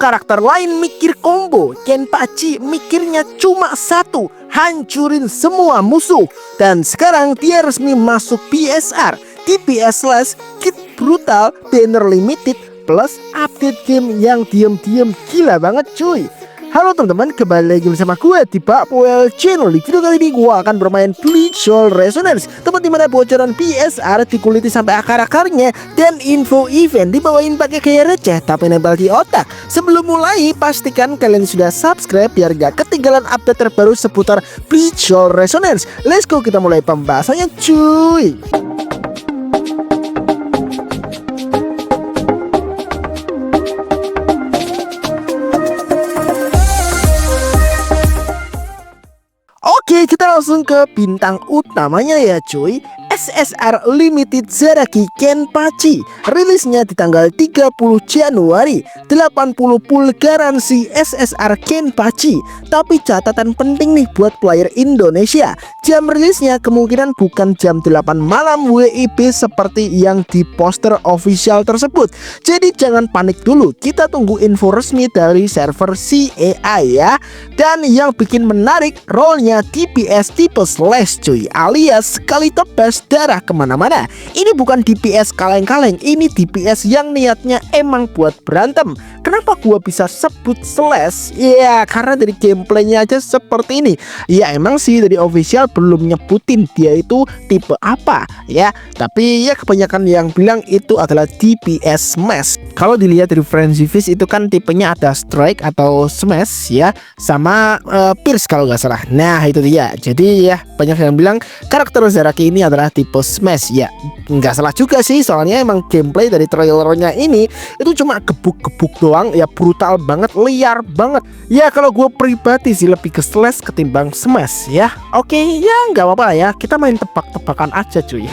karakter lain mikir combo, Kenpachi mikirnya cuma satu, hancurin semua musuh. Dan sekarang dia resmi masuk PSR, TPS Slash Kit Brutal Banner Limited plus update game yang diam-diam gila banget cuy. Halo teman-teman, kembali lagi bersama gue di Pak Poel Channel. Di video kali ini gue akan bermain Bleach Soul Resonance, tempat dimana bocoran PSR dikuliti sampai akar-akarnya dan info event dibawain pakai gaya receh tapi nempel di otak. Sebelum mulai, pastikan kalian sudah subscribe biar gak ketinggalan update terbaru seputar Bleach Soul Resonance. Let's go, kita mulai pembahasannya cuy. Oke, kita langsung ke bintang utamanya ya cuy. SSR Limited Zaraki Kenpachi, rilisnya di tanggal 30 Januari. 80 full garansi SSR Kenpachi. Tapi catatan penting nih buat player Indonesia, jam rilisnya kemungkinan bukan jam 8 malam WIB seperti yang di poster official tersebut. Jadi jangan panik dulu, kita tunggu info resmi dari server CEA ya. Dan yang bikin menarik, role-nya DPS tipe slash cuy, alias sekali tebas darah kemana-mana. Ini bukan DPS kaleng-kaleng, ini DPS yang niatnya emang buat berantem. Kenapa gua bisa sebut slash? Ya karena dari gameplaynya aja seperti ini. Ya emang sih dari official belum nyebutin dia itu tipe apa ya, tapi ya kebanyakan yang bilang itu adalah DPS smash. Kalau dilihat dari Frenzy Fist itu kan tipenya ada strike atau smash ya, sama pierce kalau nggak salah. Nah itu dia. Jadi ya banyak yang bilang karakter Zaraki ini adalah tipe smash. Ya nggak salah juga sih, soalnya emang gameplay dari trailernya ini itu cuma gebuk-gebuk doang ya, brutal banget, liar banget. Ya kalau gue pribadi sih lebih ke slash ketimbang smash ya. Oke ya nggak apa-apa ya, kita main tebak-tebakan aja cuy.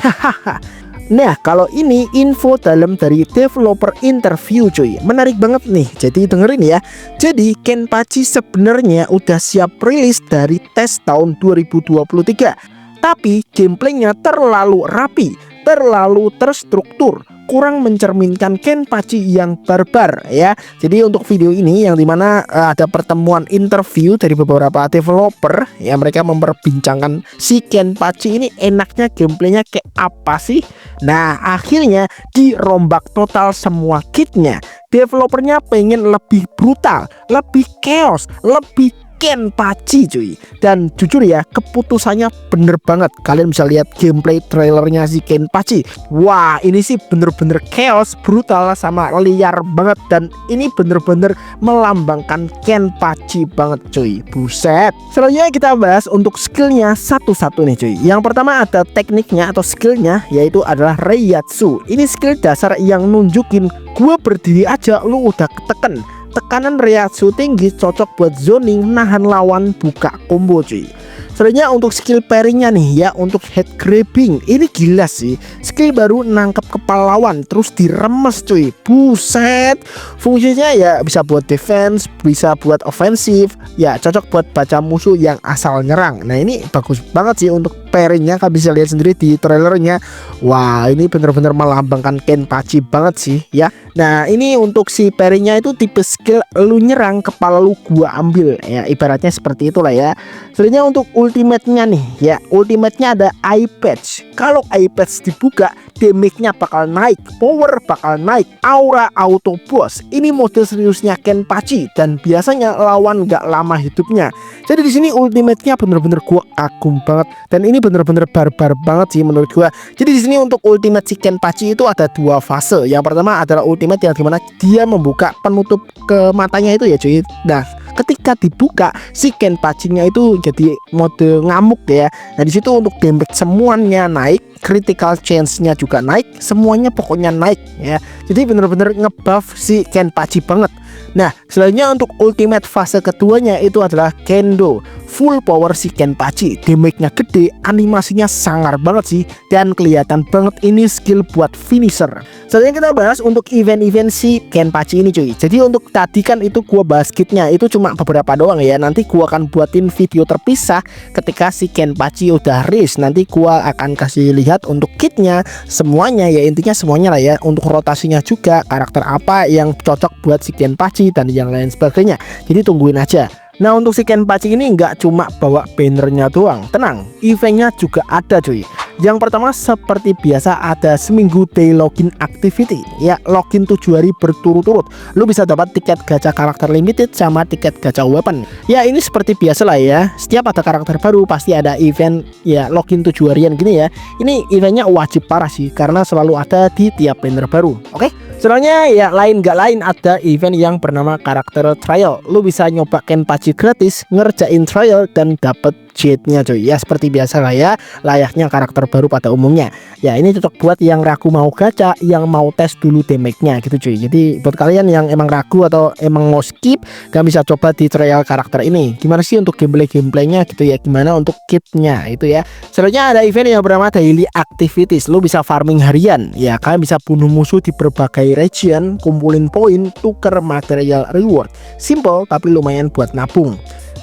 Nah kalau ini info dalam dari developer interview cuy, menarik banget nih, jadi dengerin ya. Jadi Kenpachi sebenarnya udah siap rilis dari tes tahun 2023, tapi gameplaynya terlalu rapi, terlalu terstruktur, kurang mencerminkan Kenpachi yang barbar ya. Jadi untuk video ini yang dimana ada pertemuan interview dari beberapa developer ya, mereka memperbincangkan si Kenpachi ini enaknya gameplaynya kayak apa sih. Nah akhirnya dirombak total semua kitnya. Developernya pengen lebih brutal, lebih chaos, lebih Kenpachi cuy. Dan jujur ya, keputusannya bener banget. Kalian bisa lihat gameplay trailernya si Kenpachi. Wah ini sih bener-bener chaos, brutal, sama liar banget. Dan ini bener-bener melambangkan Kenpachi banget cuy. Buset. Selanjutnya kita bahas untuk skillnya satu-satu nih cuy. Yang pertama ada tekniknya atau skillnya, yaitu adalah Reiyatsu. Ini skill dasar yang nunjukin gua berdiri aja lu udah keteken. Tekanan Reiyatsu tinggi, cocok buat zoning, nahan lawan, buka combo cuy. Selanjutnya untuk skill pairingnya nih ya, untuk head grabbing ini gila sih. Skill baru nangkep kepala lawan terus diremes cuy. Buset. Fungsinya ya bisa buat defense, bisa buat offensive. Ya cocok buat baca musuh yang asal nyerang. Nah ini bagus banget sih untuk pairingnya, kalian bisa lihat sendiri di trailernya. Wah ini bener-bener melambangkan Kenpachi banget sih ya. Nah ini untuk si pairingnya itu tipe skill lu nyerang, kepala lu gua ambil ya, ibaratnya seperti itulah ya. Selanjutnya untuk ultimate-nya nih ya, ultimate-nya ada eye patch. Kalau eye patch dibuka, damage-nya bakal naik, power bakal naik, aura auto boss. Ini mode seriusnya Kenpachi dan biasanya lawan gak lama hidupnya. Jadi di sini ultimate-nya bener-bener gua kagum banget, dan ini bener-bener barbar banget sih menurut gua. Jadi di sini untuk ultimate si Kenpachi itu ada dua fase. Yang pertama adalah ultimate yang dimana dia membuka penutup ke matanya itu ya cuy. Nah ketika dibuka si Kenpachi-nya itu jadi mode ngamuk ya. Nah di situ untuk damage semuanya naik, critical chance-nya juga naik, semuanya pokoknya naik ya. Jadi bener-bener ngebuff si Kenpachi banget. Nah selanjutnya untuk ultimate fase keduanya itu adalah Kendo. full power si Kenpachi. Damage-nya gede, animasinya sangar banget sih, dan kelihatan banget ini skill buat finisher. Selanjutnya kita bahas untuk event-event si Kenpachi ini cuy. Jadi untuk tadi kan itu gua bahas kitnya, itu cuma beberapa doang ya. Nanti gua akan buatin video terpisah ketika si Kenpachi udah rilis. Nanti gua akan kasih lihat untuk kitnya semuanya ya, intinya semuanya lah ya. Untuk rotasinya juga, karakter apa yang cocok buat si Kenpachi dan yang lain sebagainya. Jadi tungguin aja. Nah untuk si Kenpachi ini nggak cuma bawa bannernya doang, tenang, eventnya juga ada cuy. Yang pertama seperti biasa ada seminggu day login activity ya, login 7 hari berturut-turut. Lu bisa dapat tiket gacha karakter limited sama tiket gacha weapon. Ya ini seperti biasa lah ya, setiap ada karakter baru pasti ada event ya, login 7 harian gini ya. Ini eventnya wajib parah sih, karena selalu ada di tiap banner baru. Oke, selanjutnya ya lain gak lain ada event yang bernama karakter trial. Lu bisa nyoba Kenpachi gratis, ngerjain trial dan dapat jetnya cuy. Ya seperti biasa lah ya, layaknya karakter baru pada umumnya. Ya ini cocok buat yang ragu mau gacha, yang mau tes dulu damage-nya gitu cuy. Jadi buat kalian yang emang ragu atau emang mau skip, gak bisa coba di trial karakter ini. Gimana sih untuk gameplaynya gitu ya, gimana untuk kitnya itu ya. Selanjutnya ada event yang bernama daily activities. Lu bisa farming harian ya, kalian bisa bunuh musuh di berbagai region, kumpulin poin, tuker material reward. Simple tapi lumayan buat nabung.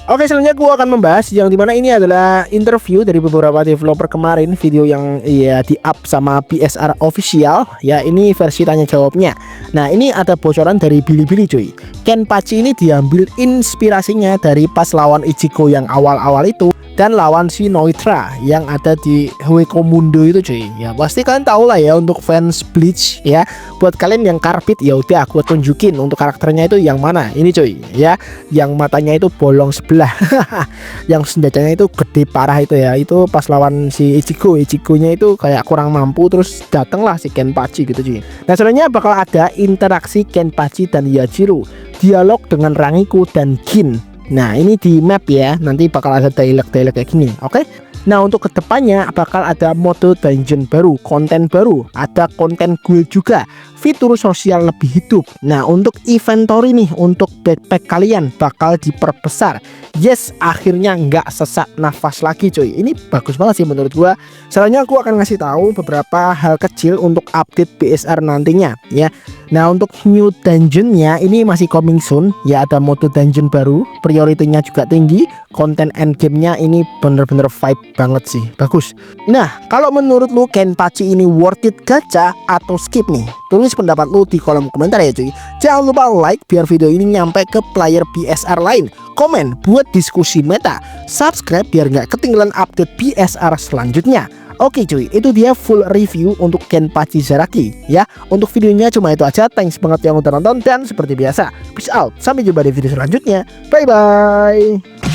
Oke, selanjutnya gua akan membahas yang dimana ini adalah interview dari beberapa developer kemarin, video yang ya di up sama BSR official ya, ini versi tanya jawabnya. Nah ini ada bocoran dari Bilibili cuy. Kenpachi ini diambil inspirasinya dari pas lawan Ichigo yang awal-awal itu, dan lawan si Noitra yang ada di Hueco Mundo itu cuy. Ya pasti kalian tahu lah ya, untuk fans Bleach ya. Buat kalian yang karbit ya udah aku tunjukin untuk karakternya itu yang mana. Ini cuy ya, yang matanya itu bolong sebelah. Yang senjatanya itu gede parah itu ya. Itu pas lawan si Ichigonya itu kayak kurang mampu, terus datanglah si Kenpachi gitu cuy. Nah sebenarnya bakal ada interaksi Kenpachi dan Yajiro, dialog dengan Rangiku dan Gin. Nah ini di map ya, nanti bakal ada dialog kayak gini. Oke. Nah untuk kedepannya bakal ada mode dungeon baru, konten baru, ada konten guild juga, fitur sosial lebih hidup. Nah untuk inventory nih, untuk backpack kalian bakal diperbesar. Yes, akhirnya nggak sesak nafas lagi cuy. Ini bagus banget sih menurut gua. Selanjutnya aku akan ngasih tahu beberapa hal kecil untuk update BSR nantinya ya. Nah untuk new dungeonnya ini masih coming soon ya, ada mode dungeon baru, prioritinya juga tinggi, konten endgame-nya ini bener-bener vibe banget sih, bagus. Nah kalau menurut lu Kenpachi ini worth it gacha atau skip nih? Tulis pendapat lu di kolom komentar ya cuy. Jangan lupa like biar video ini nyampe ke player BSR lain, komen buat diskusi meta, subscribe biar nggak ketinggalan update BSR selanjutnya. Oke cuy, itu dia full review untuk Kenpachi Zaraki ya. Untuk videonya cuma itu aja. Thanks banget yang udah nonton, dan seperti biasa peace out, sampai jumpa di video selanjutnya. Bye bye.